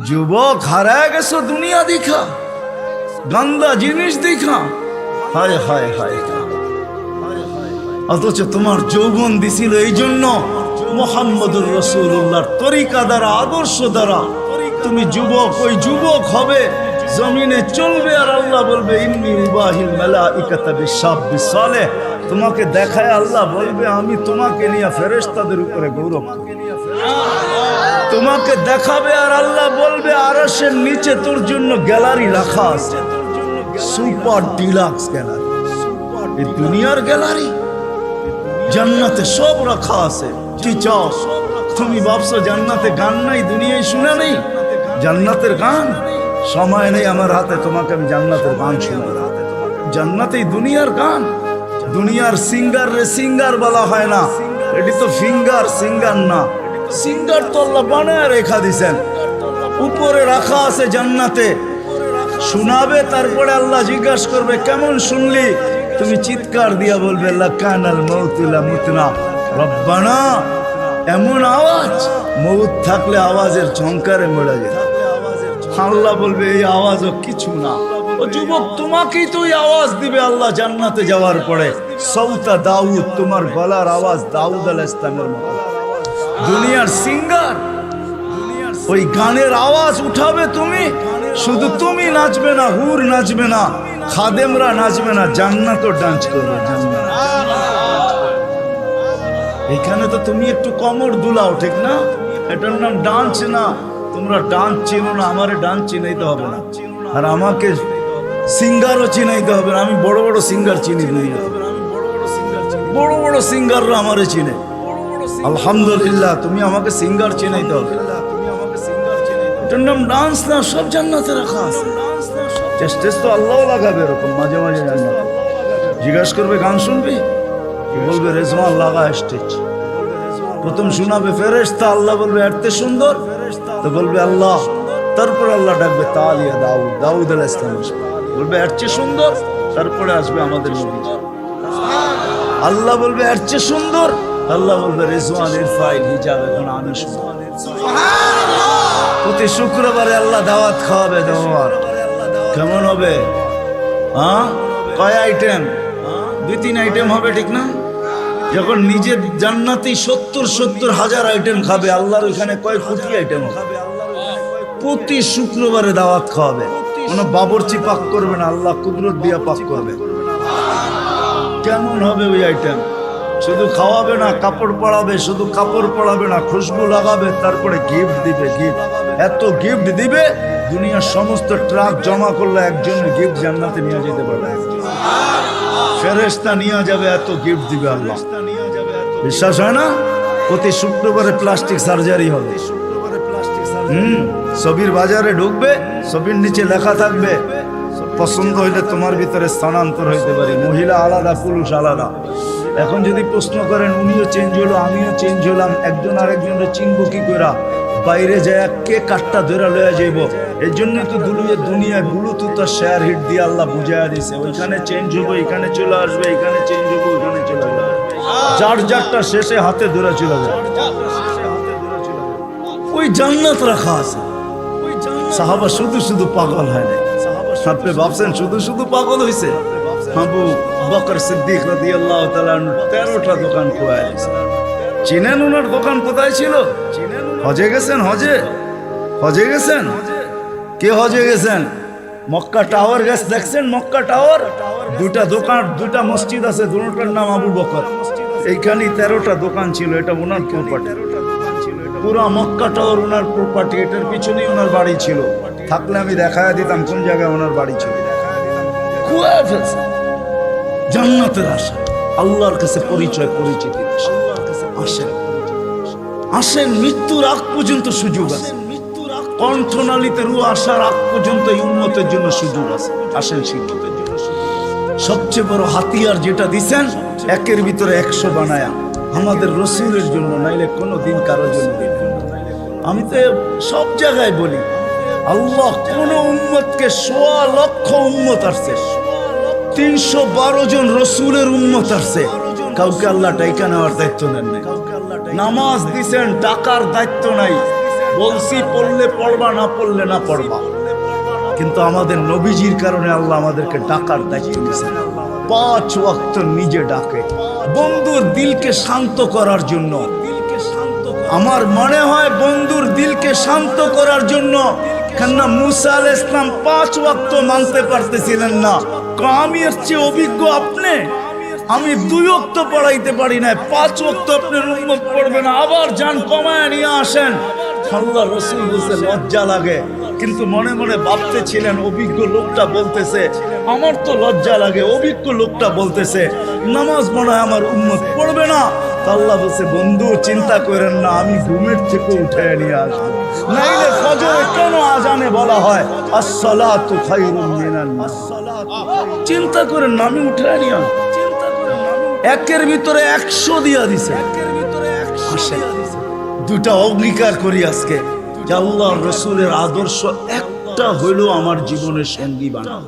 যুবক হারায় গেছো দুনিয়া দেখা, গান্দা জিনিস দেখা, হায় হায় হায়। অথচ তোমার যৌবন দিছিল এই জন্য মুহাম্মদুর রাসূলুল্লাহর তরিকা দ্বারা, আদর্শ দ্বারা তুমি যুবক, ওই যুবক হবে, জমিনে চলবে, আর আল্লাহ বলবে ইন্নী উবাহিল মালাইকাতা বিশাব্বি সালেহ। তোমাকে দেখায় আল্লাহ বলবে আমি তোমাকে নিয়ে ফেরেশতাদের উপরে গৌরব করি। তোমাকে দেখাবে আর আল্লাহ বলবে আরশের নিচে তোর জন্য গ্যালারি রাখা আছে, সুপার ডিলাক্স গ্যালারি। এই দুনিয়ার গ্যালারি, জান্নাতে সব রাখা আছে। কি চাও তুমি? ভাবছো জান্নাতে গান নাই, দুনিয়ায় শুনে নেই জান্নাতের গান? সময় নেই আমার হাতে তোমাকে আমি জান্নাতের গান শোনাই। জান্নাতেই দুনিয়ার গান। দুনিয়ার সিঙ্গার রে সিঙ্গার বলা হয় না, এটি তো ফিঙ্গার, সিঙ্গার না। সিঙ্গার তো আল্লাহ বানায় রেখা দিছেন, উপরে রাখা আছে জান্নাতে। শোনাবে, তারপরে আল্লাহ জিজ্ঞাসা করবে কেমন শুনলি? তুমি চিৎকার দিয়া বলবে লাকানাল মাউতু লা মুতনা রব্বানা। এমন আওয়াজ, মউত থাকলে আওয়াজের ঝংকারে মরে যেত। আল্লাহ বলবে এই আওয়াজও কিছু না। ও যুবক, তোমাকেই তো এই আওয়াজ দিবে আল্লাহ জান্নাতে যাওয়ার পরে। সৌতা দাউদ, তোমার গলার আওয়াজ দাউদ আলাইহিস সালামের মতো। দুনিয়ার সিঙ্গার ওই গানের আওয়াজ উঠাবে তুমি, শুধু তুমি নাচবে না, হুর নাচবে না, খাদেমরা নাচবে না, জান্নাতও ডান্স করবে। জান্নাত এখানে তো তুমি একটু কমর দুলাও, ঠিক না? এটার নাম ডান্স না। তোমরা ডান্স চিনো না, আমারে ডান্স চিনাইতে হবে না, আর আমাকে সিঙ্গারও চিনাইতে হবে না। আমি বড় বড় সিঙ্গার চিনি, বড় বড় সিঙ্গাররা আমারে চিনে। আলহামদুলিল্লাহ, তুমি আমাকে সিঙ্গার চিনাইতে হবে। এটার নাম ডান্স না, সব জান্নাতে রাখা আছে। স্টেজ তো আল্লাহ লাগাবে এরকম মাঝে মাঝে। জান্নাত জিজ্ঞাসা করবে গান শুনবি? বলবে রেজওয়ান লাগা স্টেজ। প্রথম শোনাবে ফেরেশতা, আল্লাহ বলবে এত সুন্দর, তো বলবে আল্লাহ। তারপর আল্লাহ ডাকবে তালিয়া দাউদ, দাউদ আলাইহিস সালাম বলবে এর চেয়ে সুন্দর। তারপরে আসবে আমাদের নবী, আল্লাহ বলবে এর চেয়ে সুন্দর। আল্লাহ বলবে রেজওয়ান ইরফাইল হিজাব, এখন আমি শুনবো। প্রতি শুক্রবারে আল্লাহ দাওয়াত খাওয়াবে। দাওয়াত কেমন হবে? হ্যাঁ, কয় আইটেম? 2-3 আইটেম হবে, ঠিক না? যখন নিজের জান্নাতেই 70 হাজার আইটেম খাবে, আল্লাহর ওইখানে কয় কোটি আইটেম হবে। প্রতি শুক্রবারে দাওয়াত খাওয়াবে। কোনো বাবরচি পাক করবে না, আল্লাহ কুদরত দিয়া পাক করবে। কেমন হবে ওই আইটেম? শুধু খাওয়াবে না, কাপড় পরাবে। শুধু কাপড় পরাবে না, খুশবু লাগাবে, তারপরে গিফট দিবে। গিফট এত গিফট দিবে, দুনিয়ার সমস্ত ট্রাক জমা করলে একজনের গিফট জান্নাতে নিয়ে যেতে পারবে। ফেরেশতা নিয়ে যাবে, এত গিফট দিবে আল্লাহ। বিশ্বাস হয় না? প্রতি শুক্রবারে প্লাস্টিক সার্জারি হবে। ছবির বাজারে ঢুকবে, ছবির নিচে লেখা থাকবে পছন্দ হইলে তোমার ভিতরে স্থানান্তর হইতে পারি। মহিলা আলাদা, পুরুষ আলাদা। এখন যদি প্রশ্ন করেন উনিও চেঞ্জ হলো, আমিও চেঞ্জ হলাম, একজন আরেকজনের চিনবো কি করে? বাইরে যায় কে কাঠটা ধরে লয়ে যাইব। এই জন্য তো দুনিয়ায় ব্লুটুথ আর শেয়ার হিট দিয়ে আল্লাহ বুঝাইয়া দিছে, ওইখানে চেঞ্জ হবো, এখানে চলে আসবে, এখানে চেঞ্জ হবো, ওইখানে চলে যাবে। যার যারটা শেষে হাতে ধরে চলে যায়। ওই জান্নাত রাখা আছে। সাহাবা শুধু শুধু পাগল হয় না। আপনি ভাবছেন শুধু শুধু পাগল হয়েছে? আবু বকর সিদ্দিক রাদিয়াল্লাহু তাআলা 13টা দোকান খোয়া দিয়েছে। চিনেন ওনার দোকান কোথায় ছিল? হজে গেছেন? হজে গেছেন? কে হজে গেছেন? মক্কা টাওয়ার গেছে, দেখছেন মক্কা টাওয়ার? 2টা দোকান, 2টা মসজিদ আছে, দুটোটার নাম আবু বকর। এইখানে 13টা দোকান ছিল, এটা ওনার প্রপার্টি। পুরা মক্কা টাওয়ার ওনার প্রপার্টি। এটার পিছনেই ওনার বাড়ি ছিল। থাকলে আমি দেখায় দিতাম কোন জায়গায় ওনার বাড়ি ছিল। জান্নাতের আশা, আল্লাহর কাছে পরিচয়, পরিচিতি। আসেন, মৃত্যুর আগ পর্যন্ত সুযোগ আছে। কণ্ঠনালীতে রূহ আসার আগ পর্যন্ত এই উম্মতের জন্য সুযোগ আছে। আসেন, সবচেয়ে বড় হাতিয়ার যেটা দিছেন, 1-এর ভিতরে 100 বানায়া আমাদের রসুলের জন্য, নাইলে কোনো দিন কারোর জন্য। আমি তো সব জায়গায় বলি, আল্লাহ কোন উম্মতকে 1.25 লক্ষ উম্মত আসছে, 312 জন রসুলের উম্মত আসছে, কাউকে আল্লাহ টাকা নেওয়ার দায়িত্ব নেন নাই। নামাজ দিছেন, টাকার দায়িত্ব নাই। বলছি পড়লে পড়বা, না পড়লে না পড়বা। কিন্তু আমাদের নবীজির কারণে আল্লাহ আমাদেরকে ডাকার দায়িত্ব দিয়েছেন। 5 ওয়াক্ত নিজে ডাকে বন্ধুর দিলকে শান্ত করার জন্য। আমার মনে হয় বন্ধুর দিলকে শান্ত করার জন্য, কেননা মুসা আলাইহিস সালাম 5 ওয়াক্ত মানতে পারতেছিলেন না। আমি এর চেয়ে অভিজ্ঞ আপনি, আমি 2 ওয়াক্ত পড়াইতে পারি না, 5 ওয়াক্ত আপনার উম্মত পড়বে না, আবার যান কমায় নিয়ে আসেন। আল্লাহ রাসূল বলতে লজ্জা লাগে, কিন্তু মনে মনে ভাবতেছিলেন অভিজ্ঞ লোকটা বলতেছে, আমার তো লজ্জা লাগে, অভিজ্ঞ লোকটা বলতেছে নামাজ মনে হয় আমার উম্মত পড়বে না। আল্লাহ বলছে, বন্ধু চিন্তা করেন না, আমি ঘুমের থেকে উঠে নিয়ে আসবো। নাইলে ফজরে কেন আজানে বলা হয় আসসালাতু খায়রুম মিনান নাওম? চিন্তা করেন না, আমি উঠে নিয়ে আসবো। একের ভিতরে 100 দিয়া দিছে। আসেন 2টা অঙ্গীকার করি আজকে, যে আল্লাহর রাসূলের আদর্শ একটা হইলো আমার জীবনের সঙ্গী বানাও।